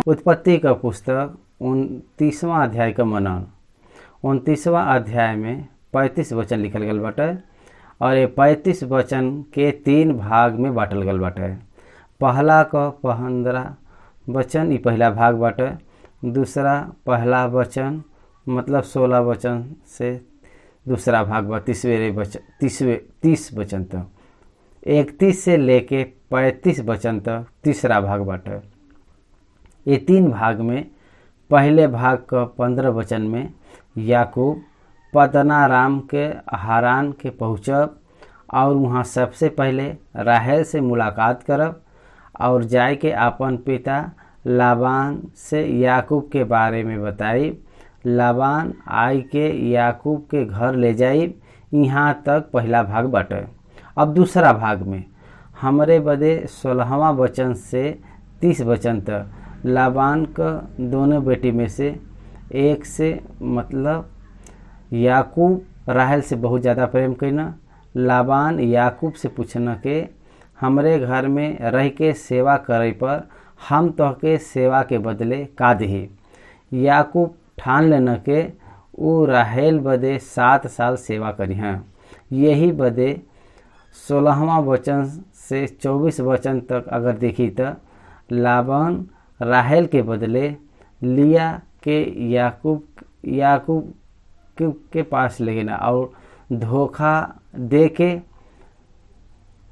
उत्पत्ति का पुस्तक 29वां अध्याय का मनन। 29वां अध्याय में 35 वचन लिखल गल बाटे और ये 35 वचन के 3 भाग में बांटल गल बाटे। पहला का 15 वचन ये पहला भाग बाटे। दूसरा पहला वचन मतलब 16 वचन से दूसरा भाग बा 30 वचन तक। 31 से लेके 35 वचन तक तीसरा भाग बाटे। ये 3 भाग में पहले भाग का 15 वचन में याकूब पद्दनाराम के हारान के पहुँचब और वहाँ सबसे पहले राहेल से मुलाकात करब और जाए के अपन पिता लाबान से याकूब के बारे में बताई। लाबान आई के याकूब के घर ले जाई। यहाँ तक पहला भाग बाटे। अब दूसरा भाग में हमरे बदे 16वां वचन से 30 वचन तक लाबान का दोनों बेटी में से एक से मतलब याकूब राहेल से बहुत ज़्यादा प्रेम करना। लाबान याकूब से पूछना के हमरे घर में रह के सेवा करे पर हम तोहके सेवा के बदले का देही। याकूब ठान लेना के वो राहेल बदे 7 साल सेवा करी हैं। यही बदे 16वां वचन से 24 वचन तक अगर देखी तो लाबान राहेल के बदले लिया के याकूब के पास ले गया और धोखा दे के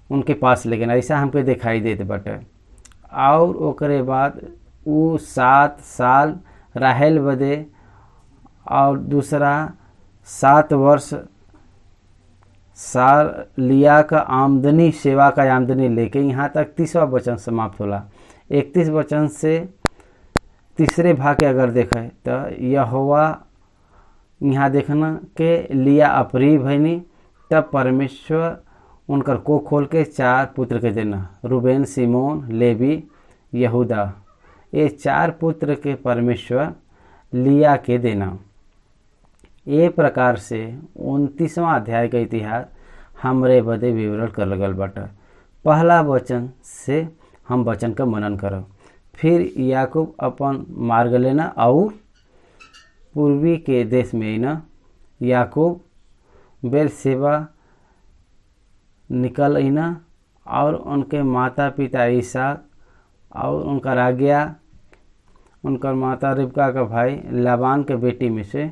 उनके पास ले गया। ऐसा हमको दिखाई देते बटे। और ओकरे बाद वो 7 साल राहेल बदे और दूसरा 7 वर्ष साल लिया का आमदनी सेवा का आमदनी लेके यहाँ तक 30वां वचन समाप्त होला। 31 वचन से तीसरे भाग के अगर देखें तो यहोवा यहाँ देखना के लिया अपरी भैनी। तब परमेश्वर उनकर को खोल के 4 पुत्र के देना, रूबेन, सिमोन, लेवी, यहूदा। ये 4 पुत्र के परमेश्वर लिया के देना। ये प्रकार से 29वां अध्याय का इतिहास हमरे बदे विवरण कर लगल बाटे। पहला वचन से हम वचन का मनन करब। फिर याकूब अपन मार्ग लेना और पूर्वी के देश में ना याकूब बेरशेबा निकल आईना और उनके माता पिता ईसाक और उनका आज्ञा उनकर माता रिबका का भाई लाबान के बेटी में से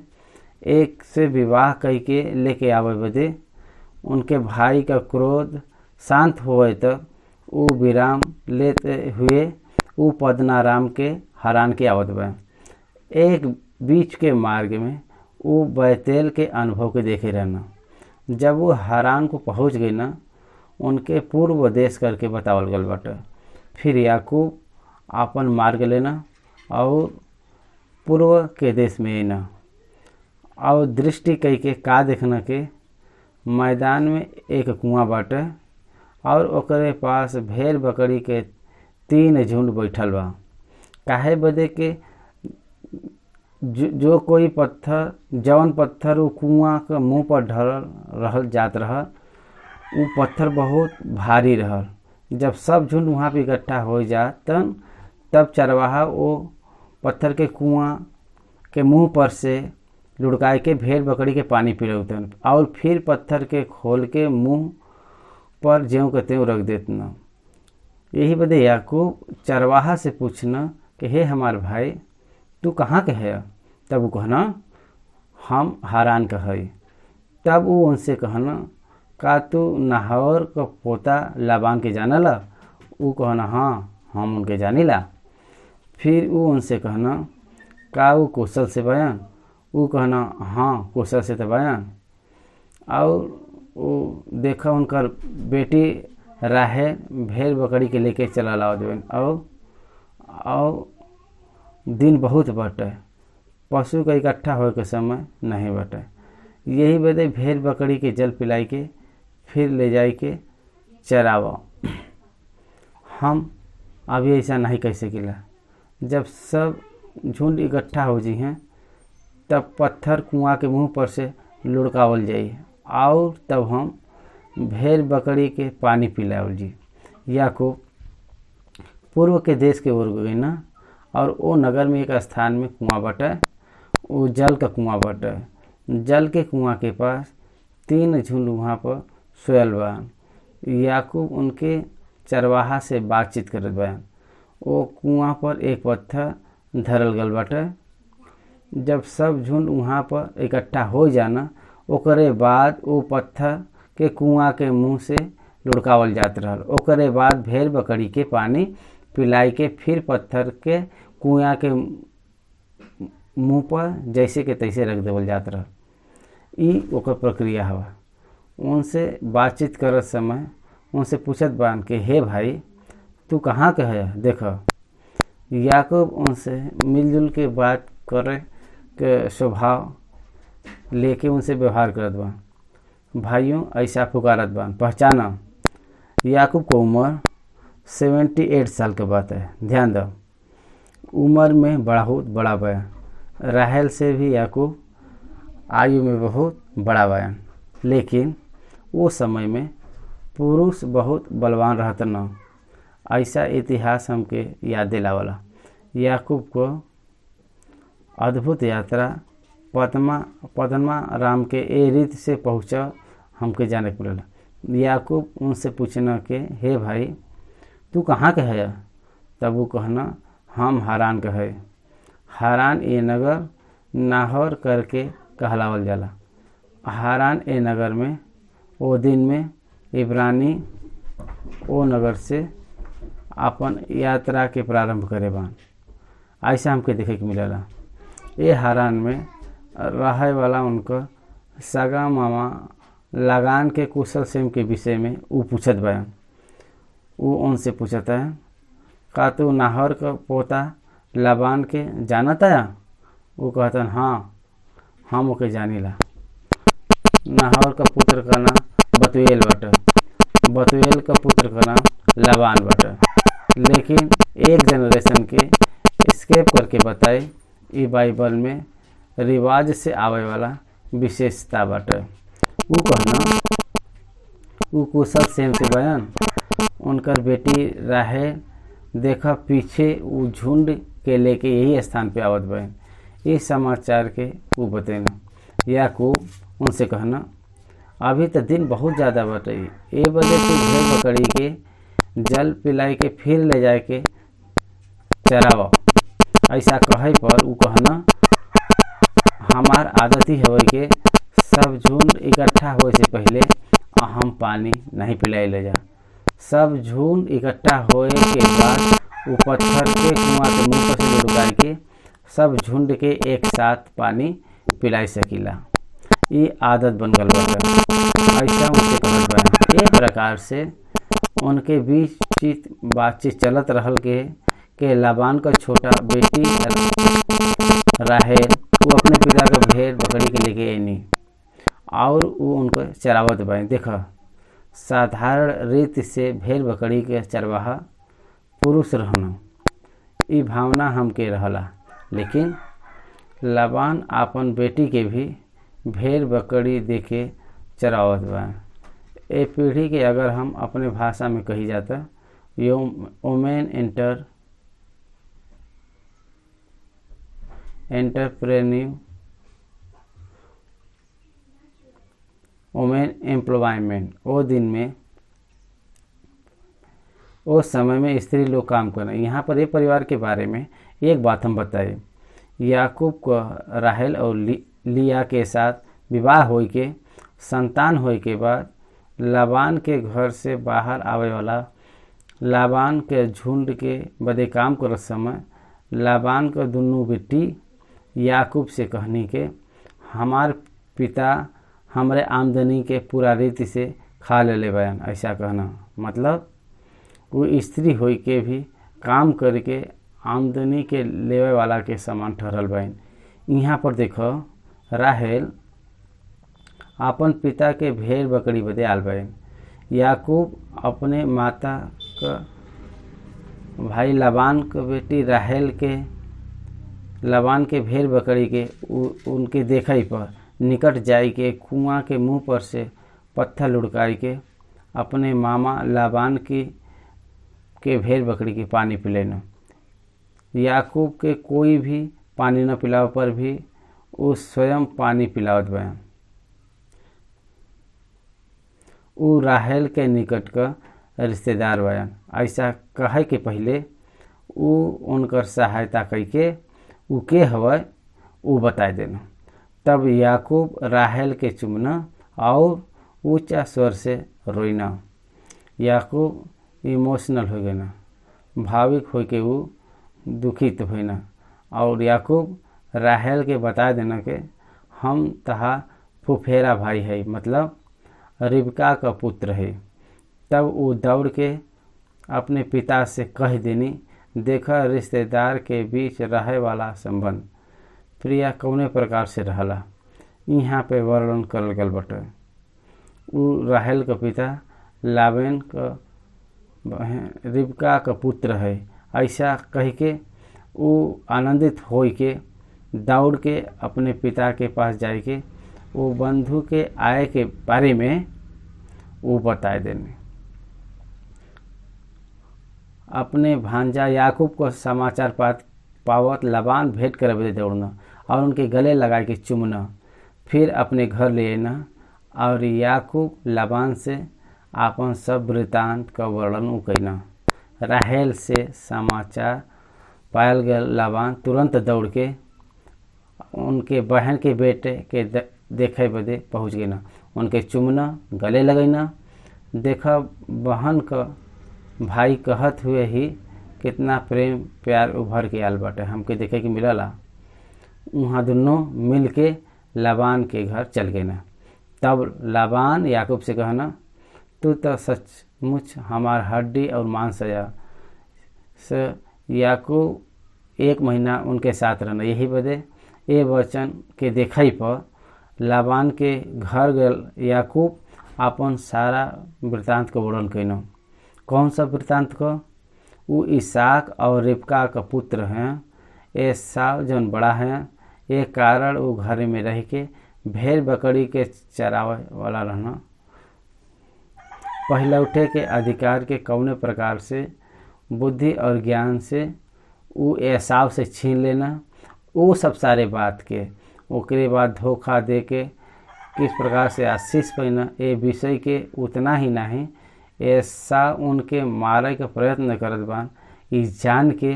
एक से विवाह करके लेके आवे बदे उनके भाई का क्रोध शांत होए तक वो विराम लेते हुए वो पद्दनाराम के हारान के आवत बा। एक बीच के मार्ग में वो बैतेल के अनुभव के देखे रहना। जब वो हारान को पहुंच गई ना उनके पूर्व देश करके बतावल गल बाटे। फिर याकूब अपन मार्ग लेना और पूर्व के देश में आना और दृष्टि कई के का देखना के मैदान में एक कुआं बाटे और ओकरे पास भेड़ बकरी के 3 झुंड बैठल बा। काहे बदे के जो कोई पत्थर जवन पत्थर वो कुआं के मुंह पर ढल जात रहा वो पत्थर बहुत भारी रहल। जब सब झुंड वहाँ पे इकट्ठा हो जातन तब चरवाहा वो पत्थर के कुआं के मुंह पर से लुढ़काए के भेड़ बकरी के पानी पिलौतन और फिर पत्थर के खोल के मुंह पर ज्यों के त्यों रख देतना। यही बदे याकूब चरवाहा से पूछना कि हे हमार भाई तू कहाँ के है। तब वो कहना हम हारान का है। तब वो उनसे कहना का तू नाहौर का पोता लाबान के जानला। वो कहना हाँ हम उनके जानिला। फिर वो उनसे कहना का वो कुशल से बयान। वो कहना हाँ कुशल से तो बयान। और वो देखा उनकर बेटी राहेल भेड़ बकरी के लेके चला लाओ देवन और दिन बहुत बटे पशु का इकट्ठा हो के समय नहीं बटे। यही बदे भेड़ बकरी के जल पिलाई के फिर ले जाए के चरावा। हम अभी ऐसा नहीं कह सकिला। जब सब झुंड इकट्ठा हो जी हैं तब पत्थर कुआं के मुंह पर से लुढ़कावल जाई और तब हम भेड़ बकरी के पानी पिलावल जी। याकूब पूर्व के देश के ओर गई ना और वो नगर में एक स्थान में कुआं बटे, वो जल का कुआं बटे। जल के कुआं के पास 3 झुंड वहाँ पर सोयल बा। याकूब उनके चरवाहा से बातचीत करत बा। वो कुआं पर एक पत्थर धरल गल बाटे। जब सब झुंड वहाँ पर इकट्ठा हो जाना, ओकरे बाद वो पत्थर के कुआं के मुंह से लुढ़कावल जात रहल। ओकरे बाद भेड़ बकरी के पानी पिलाई के फिर पत्थर के कुआं के मुंह पर जैसे के तैसे रख देवल जात रहल। ई ओकर प्रक्रिया हवा। उनसे बातचीत करत समय उनसे पूछत बान कि हे भाई, तू कहाँ के है? देख, याकूब उनसे मिलजुल के बात करे के स्वभाव लेके उनसे व्यवहार करत बा। भाइयों ऐसा पुकारत बान, पहचाना। याकूब को उम्र 78 साल के बात है। ध्यान दो, उम्र में बहुत बड़ा बा। राहेल से भी याकूब आयु में बहुत बड़ा बा, लेकिन वो समय में पुरुष बहुत बलवान रहत न। ऐसा इतिहास हमके याद दिलावला। याकूब को अद्भुत यात्रा पद्मा राम के ए रीत से पहुँचा हमके जाने के पड़ेला। याकूब उनसे पूछना कि हे भाई, तू कहाँ के है? तब वो कहना, हम हारान के है। हारान ए नगर नाहौर करके कहलावल जाला। हारान ए नगर में ओ दिन में इब्रानी ओ नगर से अपन यात्रा के प्रारंभ करे बान। ऐसा हमके देखे के मिलेला। ये हारान में रहे वाला उनका सगा मामा लगान के कुशल सेम के विषय में वो पूछत बा। वो उनसे पूछता है, का तू नाहौर का पोता लाबान के जानत है? वो कहता है, हाँ, हम ओके जानीला। नाहौर का पुत्र का नाम बतुएल बाटे। बतुएल का पुत्र का नाम लाबान बाटे। लेकिन एक जनरेशन के स्केप करके बताए, ई बाइबल में रिवाज से आवे वाला विशेषता बाटे। वो कहना, वो कुशल सेम से बयान उनकर बेटी राहेल देखा पीछे वो झुंड के लेके यही स्थान पे आवत बहन। इस समाचार के वो बतेना। याकूब उनसे कहना, अभी तो दिन बहुत ज़्यादा बटे, ए बजे तू भेड़ बकरी के जल पिलाई के फिर ले जाए के चरावा। ऐसा कहे पर वो कहना, हमार आदत ही हवे के सब झुंड इकट्ठा होए से पहले हम पानी नहीं पिलाई ले जा। सब झुंड इकट्ठा होए के बाद वो पत्थर के कुआं के मुंह पर से लुढ़काए के सब झुंड के एक साथ पानी पिलाई सकीला। ये आदत बन गल बा। ऐसा उनसे कहत बा। एक प्रकार से उनके बीच बातचीत चलत रहल के लाबान का छोटा बेटी राहेल वो अपने पिता का भेड़ बकरी के लेके आईनी और वो उनको चरावत बा। देखा, साधारण रीति से भेड़ बकरी के चरवाहा पुरुष रहना, ई भावना हमके रहला। लेकिन लाबान आपन बेटी के भी भेड़ बकरी देके चरावत बा। ए पीढ़ी के अगर हम अपने भाषा में कही जाता, वोमेन एंटरप्रेन्योर, वोमेन एम्प्लॉयमेंट। वो दिन में वो समय में स्त्री लोग काम करना। यहाँ पर एक परिवार के बारे में एक बात हम बताए। याकूब को राहेल और लिया के साथ विवाह होए के संतान होए के बाद लाबान के घर से बाहर आवे वाला लाबान के झुंड के बदे काम करत समय लाबान का दुनू बेटी याकूब से कहनी के, हमार पिता हमरे आमदनी के पूरा रीति से खा ले बयान। ऐसा कहना मतलब वो स्त्री होई के भी काम करके आमदनी के लेवे वाला के समान ठहरल बहन। यहाँ पर देखो, राहेल अपन पिता के भेड़ बकरी बदे आल बहन। याकूब अपने माता का भाई लाबान के बेटी राहेल के लाबान के भेड़ बकरी के उनके देखई पर निकट जाई के कुआं के मुंह पर से पत्थर लुढ़काई के अपने मामा लाबान के भेड़ बकरी के पानी पिलेना। याकूब के कोई भी पानी न पिलावे पर भी वो स्वयं पानी पिलावत बा। उ राहेल के निकट का रिश्तेदार बयान। ऐसा कहे के पहले उ उनकर सहायता करके उ के हवय उ बता देना। तब याकूब राहेल के चुमना और ऊंचा स्वर से रोइना। याकूब इमोशनल हो गए, भाविक हो के वो दुखित होना और याकूब राहेल के बता देना कि हम तहा फुफेरा भाई है, मतलब रिबका का पुत्र है। तब वो दौड़ के अपने पिता से कह देनी, देखा रिश्तेदार के बीच रहे वाला संबंध प्रिया कौने प्रकार से रहला यहाँ पे वर्णन करल गल बटे। उ राहेल का पिता लाबेन का रिबका का पुत्र है। ऐसा कह के वो आनंदित हो के दौड़ के अपने पिता के पास जाए के वो बंधु के आय के बारे में वो बताए देने। अपने भांजा याकूब को समाचार पावत लाबान भेंट करे बदे दौड़ना और उनके गले लगा के चुमना, फिर अपने घर ले आना और याकूब लाबान से आपन सब वृतांत का वर्णन कहना। राहेल से समाचार पायल गया लाबान तुरंत दौड़ के उनके बहन के बेटे के देखे बदे पहुँच गए। उनके चुमना, गले लगैना। देखा बहन का भाई कहत हुए ही कितना प्रेम प्यार उभर के आल बाटे, हमके देखे के मिलला। वहाँ दोनों मिल के लाबान के घर चल गए। तब लाबान याकूब से कहना, तू तो सचमुच हमार हड्डी और मांस है। से याकूब 1 महीना उनके साथ रहना। यही बदे ये वचन के देखई पर लाबान के घर गल याकूब अपन सारा वृतांत को वर्णन कैन। कौन सा वृतांत को? वो इसहाक और रिबका का पुत्र हैं। एसाव जौन बड़ा है, ये कारण वो घर में रह के भेड़ बकरी के चरावे वाला रहना। पहले उठे के अधिकार के कौने प्रकार से बुद्धि और ज्ञान से वो एसाव से छीन लेना, वो सब सारे बात के ओकरे बाद धोखा दे के किस प्रकार से आशीष पैना, ये विषय के उतना ही नहीं ऐसा उनके मारे का प्रयत्न करत बान। इस जान के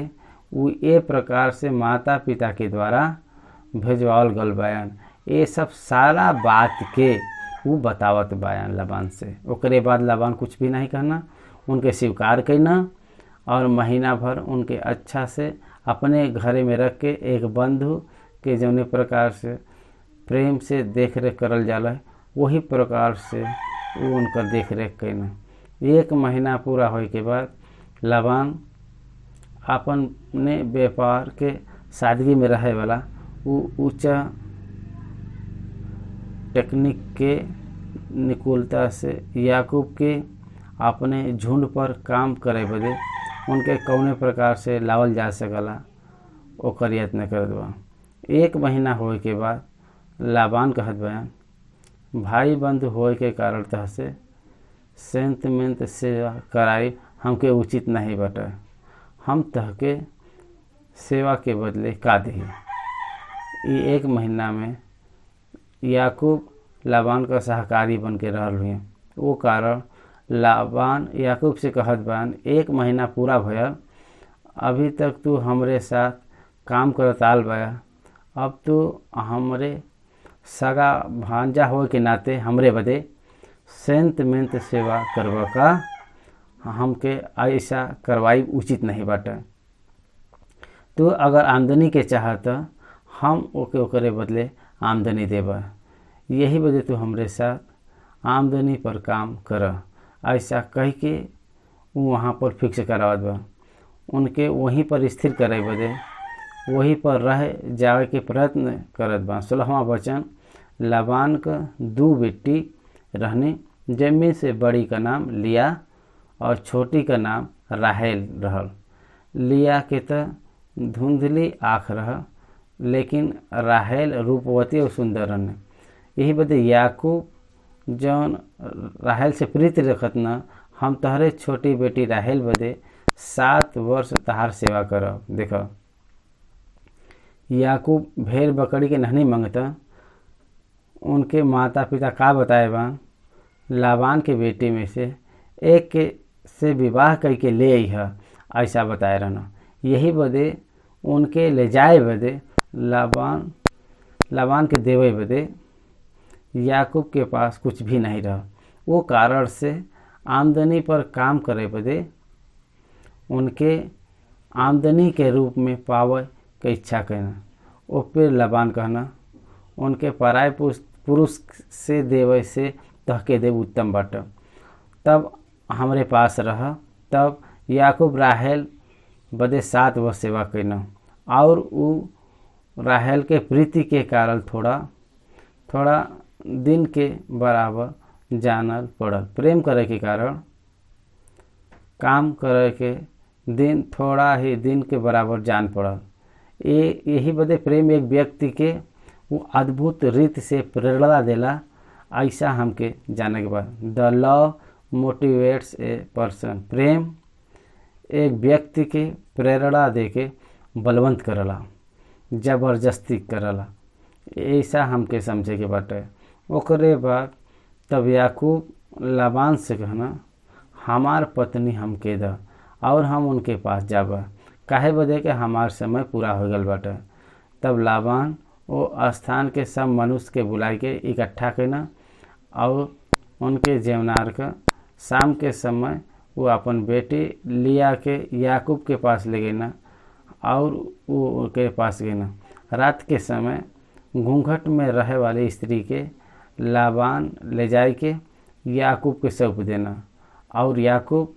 वो ये प्रकार से माता पिता के द्वारा भेजवाल गल बयान। ये सब सारा बात के वो बतावत बयान लाबान से। ओकरे बाद लाबान कुछ भी नहीं कहना, उनके स्वीकार करना और महीना भर उनके अच्छा से अपने घरे में रख के एक बंधु के जौने प्रकार से प्रेम से देख रेख करल जाला, वही प्रकार से वो उनका देख रेख करना। 1 महीना पूरा होए के बाद लाबान अपने व्यापार के सादगी में रहे वाला वो ऊंचा टेक्निक के निकुलता से याकूब के अपने झुंड पर काम करे बदे उनके कौने प्रकार से लावल जा सकला ओकर यत्न करत बा। 1 महीना होए के बाद लाबान कहत बयान, भाई बंधु होए के कारण तह से सेंतमेंत सेवा कराई हमके उचित नहीं बटे। हम तह के सेवा के बदले का दही। 1 महीना में याकूब लाबान का सहकारी बन के रहल हुए। वो कारण लाबान याकूब से कहत बान, 1 महीना पूरा भयल, अभी तक तू हमरे साथ काम करत आल बया। अब तू हमरे सगा भांजा हो के नाते हमरे बदे सेंतमेंत सेवा करवा का हमके ऐसा करवाई उचित नहीं बाटे। तू अगर आमदनी के चाहत हम ओकरे बदले आमदनी देबा। यही वजह तू हमरे साथ आमदनी पर काम कर। ऐसा कह के वहाँ पर फिक्स करावत बा। उनके वहीं पर स्थिर करे बदे वहीं पर रह जावे के प्रयत्न करत बा। 16वां वचन, लाबान का 2 बेटी रहने, जिनमें से बड़ी का नाम लिया और छोटी का नाम राहेल रहल। लिया के तो धुंधली आँख रह, लेकिन राहेल रूपवती और सुंदर रहने। यही बदे याकूब जौन राहेल से प्रीति रखत न, हम तहरे छोटी बेटी राहेल बदे 7 वर्ष तहार सेवा करब। देखो याकूब भेड़ बकरी के नहीं मांगता, उनके माता पिता का बताए बा लाबान के बेटी में से एक के से विवाह करके ले आई है, ऐसा बताए रहना। यही बदे उनके ले जाए बदे लाबान के देवे बदे याकूब के पास कुछ भी नहीं रहा। वो कारण से आमदनी पर काम करे बदे उनके आमदनी के रूप में पावे के इच्छा करना। वो फिर लाबान कहना उनके पराय पुरुष से देवे से तहके देव उत्तम बाटे, तब हमरे पास रह। तब याकूब राहेल बदे 7 वर्ष सेवा करना और वो राहेल के प्रीति के कारण थोड़ा दिन के बराबर जानल पड़ल। प्रेम करे के कारण काम करे के दिन थोड़ा ही दिन के बराबर जान पड़ल। यही बदे प्रेम एक व्यक्ति के वो अद्भुत रीति से प्रेरणा देला, ऐसा हमके जाने के बाद। द लव मोटिवेट्स ए पर्सन। प्रेम एक व्यक्ति के प्रेरणा दे के बलवंत करला, जबरदस्ती करला, ऐसा हमके समझे के बाटे। ओकरे बाद तब याकूब लाबान से कहना हमार पत्नी हमके द और हम उनके पास जाबा, काहे बदे के हमार समय पूरा हो गल बाटे। तब लाबान वो स्थान के सब मनुष्य के बुलाई के इकट्ठा करना और उनके जेवनार का शाम के समय वो अपन बेटी लिया के याकूब के पास ले गईना और वो उनके पास गईना। रात के समय घूंघट में रहे वाली स्त्री के लाबान ले जाए के याकूब के सौंप देना और याकूब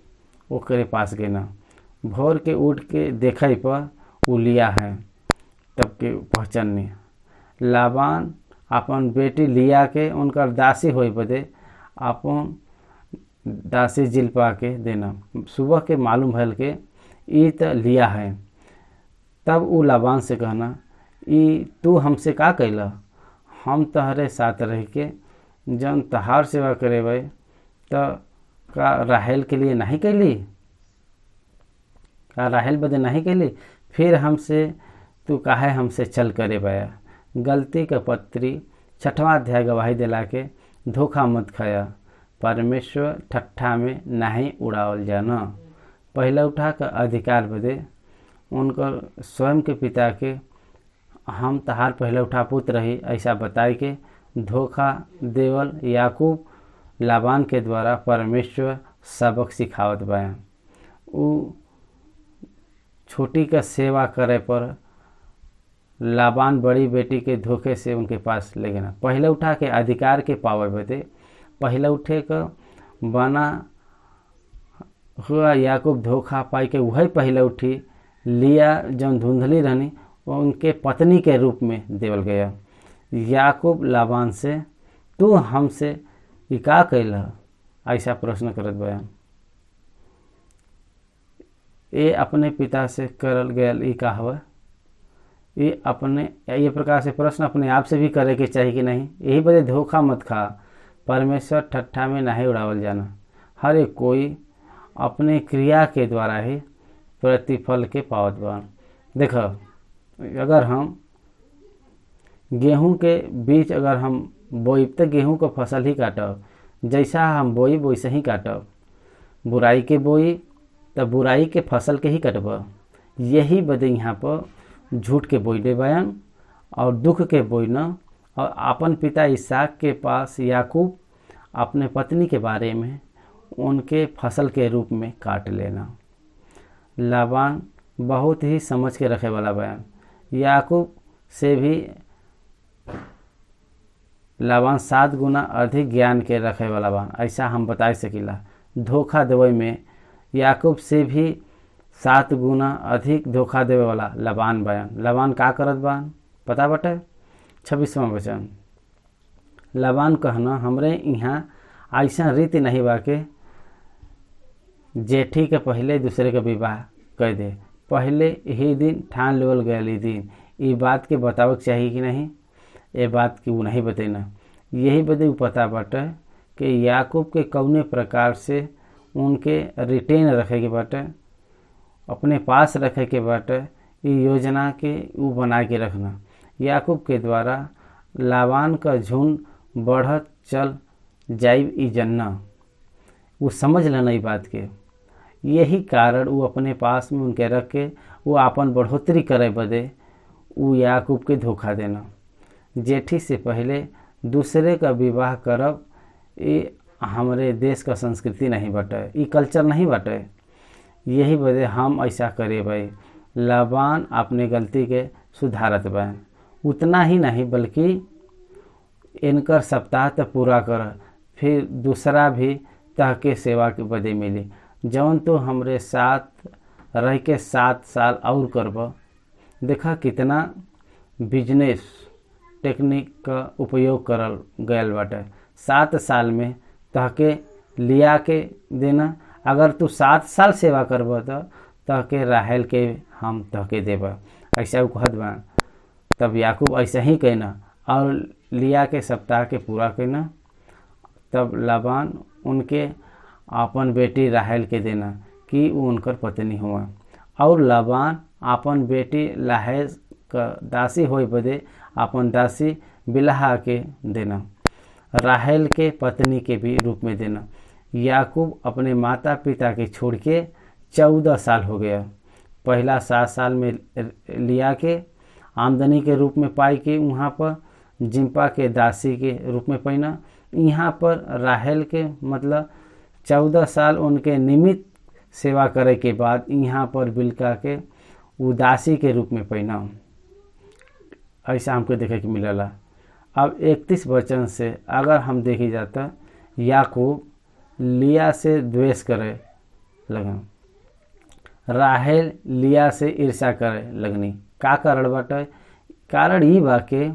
ओकरे पास गईना। भोर के उठ के देखा पर वो लिया है, तब के पहचाननी। लाबान अपन बेटी लिया के उनकर दासी होई बदे अपन दासी जिल्पा के देना। सुबह के मालूम भल के ई त लिया है। तब वो लाबान से कहना ई तू हमसे का कैला, हम तहरे साथ रह के जन तहार सेवा करे भाई तो का राहेल के लिए नहीं कैली, का राहेल बदे नहीं कैली, फिर हमसे तू काहे हमसे चल करे बया। गलती का पत्री 6वां अध्याय गवाही दिला के धोखा मत खाया, परमेश्वर ठट्ठा में नहीं उड़ावल जाना। पहला उठा का अधिकार बदे उनकर स्वयं के पिता के हम तहार पहले उठा पुत्र रही ऐसा बताए के धोखा देवल याकूब लाबान के द्वारा परमेश्वर सबक सिखावत बयान। उ छोटी का सेवा करे पर लाबान बड़ी बेटी के धोखे से उनके पास ले गया। पहले उठा के अधिकार के पावे बदे पहले उठे का बना हुआ याकूब धोखा पाई के वही पहले उठी लिया जौन धुंधली रहनी वो उनके पत्नी के रूप में देवल गया। याकूब लाबान से तू हमसे ये का कैला ऐसा प्रश्न करत बयान। ये अपने पिता से करल गया ये का हुआ, ये प्रकार से प्रश्न अपने आप से भी करे के चाहिए कि नहीं। यही वजह धोखा मत खा, परमेश्वर ठट्ठा में नहीं उड़ावल जाना। हर एक कोई अपने क्रिया के द्वारा ही प्रतिफल के पावत बा। देखो अगर हम गेहूं के बीच अगर हम बोई तो गेहूं का फसल ही काटब, जैसा हम बोई वैसे ही काटब। बुराई के बोई तो बुराई के फसल के ही कटब। यही बदे यहाँ पर झूठ के बोई दे बयान और दुख के बोई न। और अपन पिता इसहाक के पास याकूब अपने पत्नी के बारे में उनके फसल के रूप में काट लेना। लाबान बहुत ही समझ के रखे वाला बयान। याकूब से भी लाबान 7 गुना अधिक ज्ञान के रखे वाला बयान, ऐसा हम बता सकीला। धोखा देवे में याकूब से भी 7 गुना अधिक धोखा देवे वाला लाबान बयान। लाबान का करत बान पता बटे 26वां वचन। लाबान कहना हमरे यहाँ ऐसा रीति नहीं बा के जेठी के पहले दूसरे का विवाह कर दे, पहले ही दिन ठान लेवल गए दिन। ये बात के बतावे चाहिए कि नहीं, ये बात की वो नहीं बतेना। यही बदे पता बाटे कि याकूब के कौने प्रकार से उनके रिटेन रखे के बाटे, अपने पास रखे के बाटे। ई योजना के ऊ बना के रखना। याकूब के द्वारा लाबान का झुंड बढ़त चल जाइब ई जन्ना। वो समझ लेना ई बात के। यही कारण वो अपने पास में उनके रख के वो आपन बढ़ोतरी करे बदे वो याकूब के धोखा देना। जेठी से पहले दूसरे का विवाह करब ये हमारे देश का संस्कृति नहीं बटे, ये कल्चर नहीं बटे। यही वजह हम ऐसा करे भाई। लाबान अपने गलती के सुधारत बा। उतना ही नहीं बल्कि इनकर सप्ताह तो पूरा कर, फिर दूसरा भी तह के सेवा के बदे मिली। जौन तो हमरे साथ रह के 7 साल और करब। देखा कितना बिजनेस टेक्निक का उपयोग करल गयल बाटे। 7 साल में तहके लिया के देना। अगर तू 7 साल सेवा करब तो तहके राहेल के हम तहके देब, ऐसा वो कहत बा। तब याकूब ऐसा ही कहना और लिया के सप्ताह के पूरा कहना। तब लाबान उनके अपन बेटी राहेल के देना कि वो उनकर पत्नी हुआ। और लाबान अपन बेटी लाहेल का दासी होए बदे अपन दासी बिलहा के देना, राहेल के पत्नी के भी रूप में देना। याकूब अपने माता पिता के छोड़ के 14 साल हो गया। पहला 7 साल में लिया के आमदनी के रूप में पाई के वहाँ पर जिम्पा के दासी के रूप में पैना। यहाँ पर राहेल के मतलब 14 साल उनके निमित्त सेवा करे के बाद यहाँ पर बिल्का के उदासी के रूप में पैना। ऐसा हमको देखे के मिलला। अब 31 वचन से अगर हम देखी जाता, याकूब लिया से द्वेष करे लगन, राहेल लिया से ईर्ष्या करे लगनी। का कारण बाटे? कारण ई बा के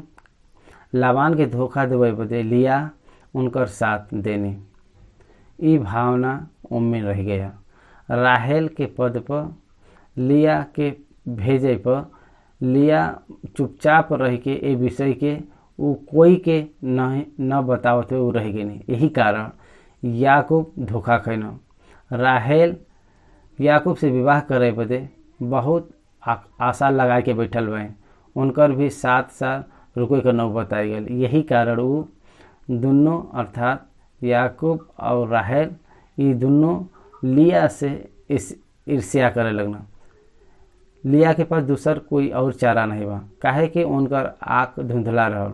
लाबान के धोखा देवे बदे लिया उनकर साथ देनी। ई भावना उनमें रह गया। राहेल के पद पर लिया के भेजे पर लिया चुपचाप रह के ए विषय के वो कोई के न बतावते वो रह गए नहीं। यही कारण याकूब धोखा खैना। राहेल याकूब से विवाह करे बदे बहुत आशा लगा के बैठल बा। उनकर भी 7 साल रुके के न बताई गई। यही कारण वो दोनों अर्थात याकूब और राहेल ये दोनों लिया से ईर्ष्या करे लगना। लिया के पास दूसर कोई और चारा नहीं बा, काहे कि उनकर आँख धुंधला रहल।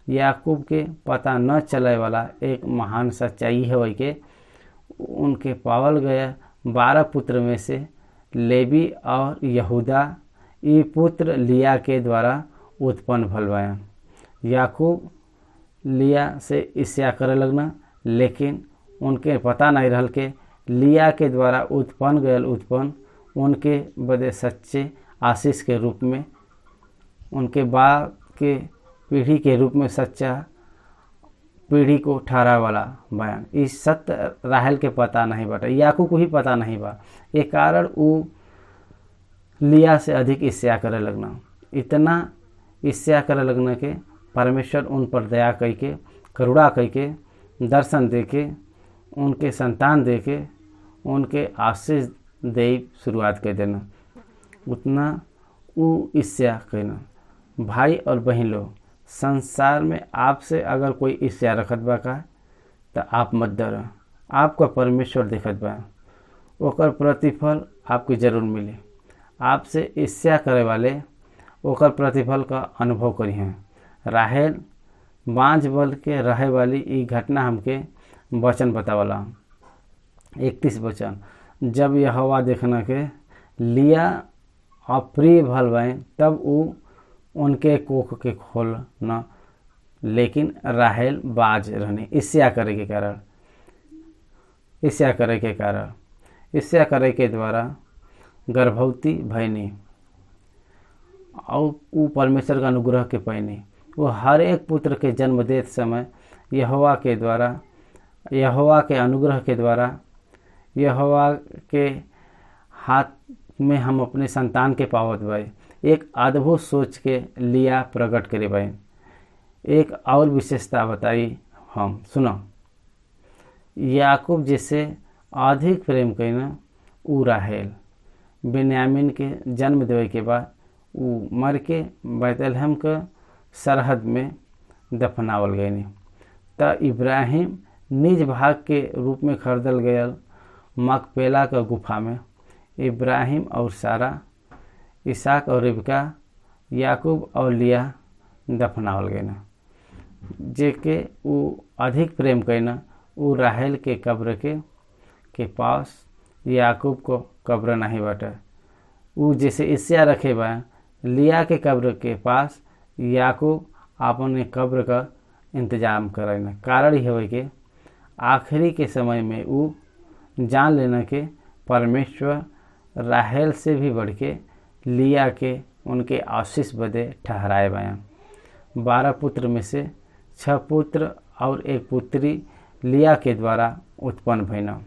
याकूब के पता न चले वाला एक महान सच्चाई है कि उनके पावल गया 12 पुत्र में से लेवी और यहूदा ये पुत्र लिया के द्वारा उत्पन्न भल बा। याकूब लिया से ईर्ष्या करे लगना, लेकिन उनके पता नहीं रहल के लिया के द्वारा उत्पन्न उनके बदे सच्चे आशीष के रूप में, उनके बाद के पीढ़ी के रूप में सच्चा पीढ़ी को ठहरा वाला बयान। इस सत्य राहेल के पता नहीं बाटे, याकूब को ही पता नहीं बा। ये कारण वो लिया से अधिक ईर्ष्या करे लगना। इतना ईर्ष्या करे लगना के परमेश्वर उन पर दया कई के, करुणा कई के, दर्शन दे के, उनके संतान दे के, उनके आशीष दे शुरुआत कर देना। उतना वो ईर्ष्या कहना। भाई और बहन लोग, संसार में आपसे अगर कोई ईर्ष्या रखत बा का तो आप मत डर। आपका परमेश्वर देखत बा, ओकर प्रतिफल आपके जरूर मिले। आपसे ईर्ष्या करे वाले ओकर प्रतिफल का अनुभव करी हैं। राहेल बांझ बल के रहे वाली ये घटना हमके वचन बतावला। 31 वचन, जब यहोवा देखना के लिया अप्रिय भल बाएँ तब वो उनके कोख के खोल न, लेकिन राहेल बाज रहनी। ईर्ष्या करे के द्वारा गर्भवती भयनी और वो परमेश्वर का अनुग्रह के पैनी। वो हर एक पुत्र के जन्म देते समय यहोवा के अनुग्रह के द्वारा, यहोवा के हाथ में हम अपने संतान के पावत भाई। एक अद्भुत सोच के लिया प्रकट करे भाई। एक और विशेषता बताई हम सुनो। याकूब जिससे अधिक प्रेम कहना ऊ राहेल। बिन्यामीन के जन्म देवे के बाद उ मर के बैतलहम के सरहद में दफनावल गई। त इब्राहिम निज भाग के रूप में खरीदल गयल मकपेला के गुफा में इब्राहिम और सारा, इसहाक और रिबका, याकूब और लिया दफनावल गई। जेके उ अधिक प्रेम कैना उ राहेल के कब्र के पास याकूब को कब्र नहीं बाटे। उ जैसे इसया रखे बा लिया के कब्र के पास याकूब अपने कब्र का इंतजाम करें। कारण ही है कि आखिरी के समय में उ जान लेना कि परमेश्वर राहेल से भी बढ़ के लिया के उनके आशीष बदे ठहराए बयां। 12 पुत्र में से 6 पुत्र और 1 पुत्री लिया के द्वारा उत्पन्न भइना।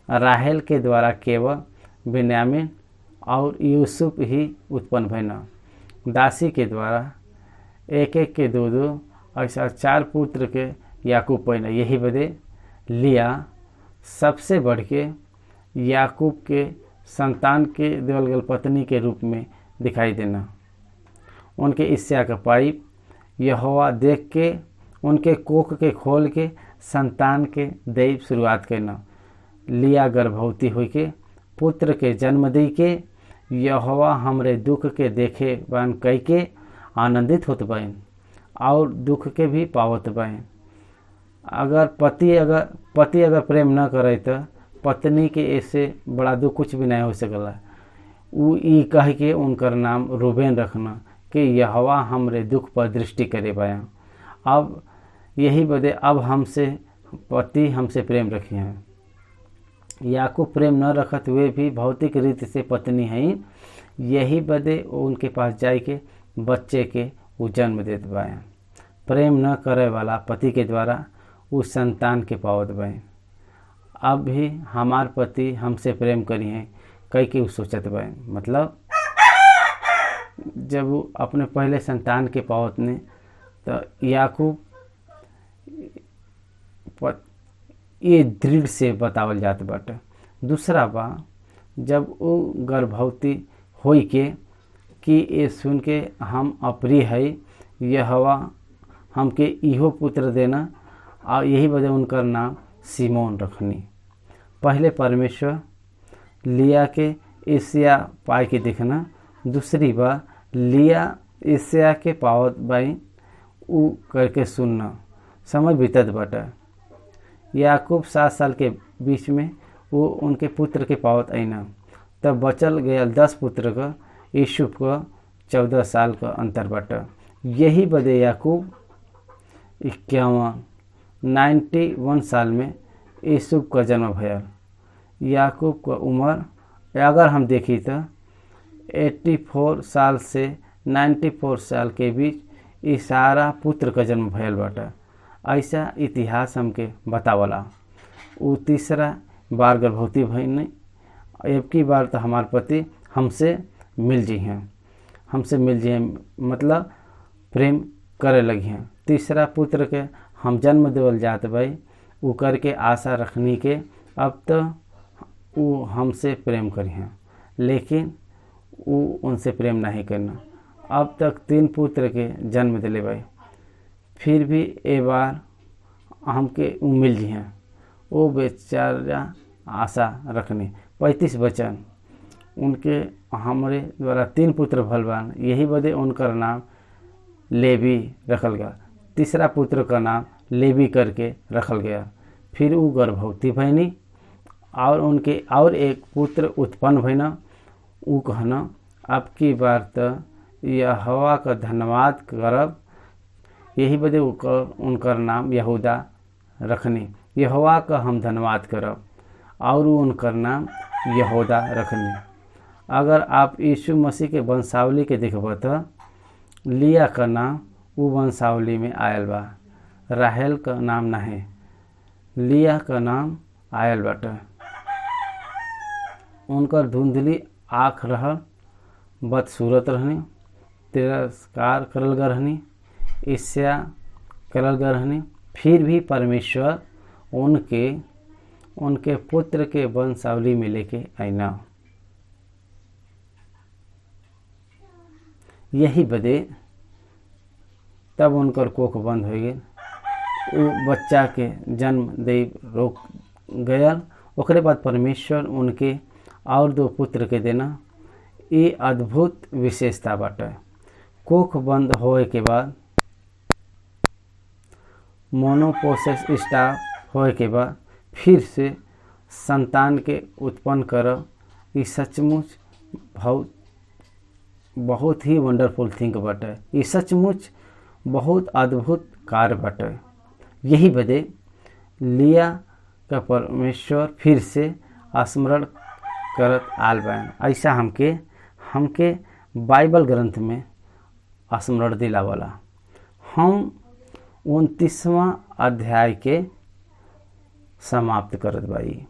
राहेल के द्वारा केवल बिन्यामीन और यूसुफ ही उत्पन्न भइना। दासी के द्वारा एक के 2 ऐसा 4 पुत्र के याकूब पैना। यही बदे लिया सबसे बढ़ के याकूब के संतान के देवल गल पत्नी के रूप में दिखाई देना। उनके ईर्ष्या का पाइप यहोवा देख के उनके कोख के खोल के संतान के देव शुरुआत करना। लिया गर्भवती हुई के पुत्र के जन्म दी के यहोवा हमरे दुख के देखे बन कह के आनंदित होत बन और दुख के भी पावत बन। अगर पति अगर प्रेम न करे तो पत्नी के ऐसे बड़ा दुख कुछ भी नहीं हो सकला। उ ई कह के उनकर नाम रूबेन रखना कि यहोवा हमरे दुख पर दृष्टि करे बया। अब यही बदे अब हमसे पति हमसे प्रेम रखी हैं। याकूब प्रेम न रखत हुए भी भौतिक रीति से पत्नी हैं। यही बदे उनके पास जाए के बच्चे के वो जन्म देत बाया। प्रेम न करे वाला पति के द्वारा उस संतान के पावत बाए। अब भी हमार पति हमसे प्रेम करी हैं कई के सोचत बाए। मतलब जब वो अपने पहले संतान के पावत ने तो याकूब ये दृढ़ से बतावल जात बाटे। दूसरा बा जब वो गर्भवती होई के कि ये सुन के हम अप्रिय है यहोवा हमके इहो पुत्र देना और यही वजह उनकर नाम सिमोन रखनी। पहले परमेश्वर लिया के ईर्ष्या पाए के देखना। दूसरी बार लिया ईर्ष्या के पावत बाई उ करके सुनना। समय बीतत बाटा। याकूब 7 साल के बीच में वो उनके पुत्र के पावत आईना। तब बचल गया 10 पुत्र का यूसुफ का 14 साल का अंतर बाटा। यही बदे याकूब 91 साल में यूसुफ का जन्म भयल। याकूब का उम्र अगर हम देखी तो 84 साल से 94 साल के बीच ये सारा पुत्र का जन्म भयल बाटा। ऐसा इतिहास हमके बतावला। वो तीसरा बार गर्भवती भइल। अब की बार तो हमार पति हमसे मिल जी हैं मतलब प्रेम करे लगी हैं। तीसरा पुत्र के हम जन्म देवल जात भाई वो करके आशा रखनी के अब तो वो हमसे प्रेम करी हैं, लेकिन वो उनसे प्रेम नहीं करना। अब तक 3 पुत्र के जन्म दिले भाई, फिर भी ए बार हमके मिल जी हैं। वो बेचारा आशा रखने 35 बचन उनके हमारे द्वारा 3 पुत्र भलवान। यही बदे उनका नाम लेवी रखल गया। तीसरा पुत्र का नाम लेवी करके रखल गया। फिर वो गर्भवती भैनी और उनके और एक पुत्र उत्पन्न भैना। वो कहना अब की बार तो यहोवा का धन्यवाद करब। यही बदे उनका नाम यहूदा रखनी। यहोवा का हम धन्यवाद करब और उनका नाम यहूदा रखनी। अगर आप यीशु मसीह के वंशावली के देखब तो लिया का नाम वो वंशावली में आयल बा। राहेल का नाम नहीं, लिया का नाम आयल बाटे। उनकर धुंधली आँख रहल, बदसूरत रहनी, तिरस्कार करल गए रहनी, ईर्ष्या करल गए रहनी। फिर भी परमेश्वर उनके पुत्र के वंशावली में लेके आईना। यही बदे तब उनकर कोख बंद हो गए, वो बच्चा के जन्म दे रोक गयल। ओकरे बाद परमेश्वर उनके और 2 पुत्र के देना, ये अद्भुत विशेषता बाटे। कोख बंद होए के बाद मोनोपोसिस स्टाफ होए के बाद फिर से संतान के उत्पन्न करब, ये सचमुच बहुत ही वंडरफुल थिंग बाटे। ये सचमुच बहुत अद्भुत कार्य बाटे। यही बदे लिया का परमेश्वर फिर से स्मरण करत आल बैन। ऐसा हमके बाइबल ग्रंथ में स्मरण दिलावला। हम 29वां अध्याय के समाप्त करत बाई।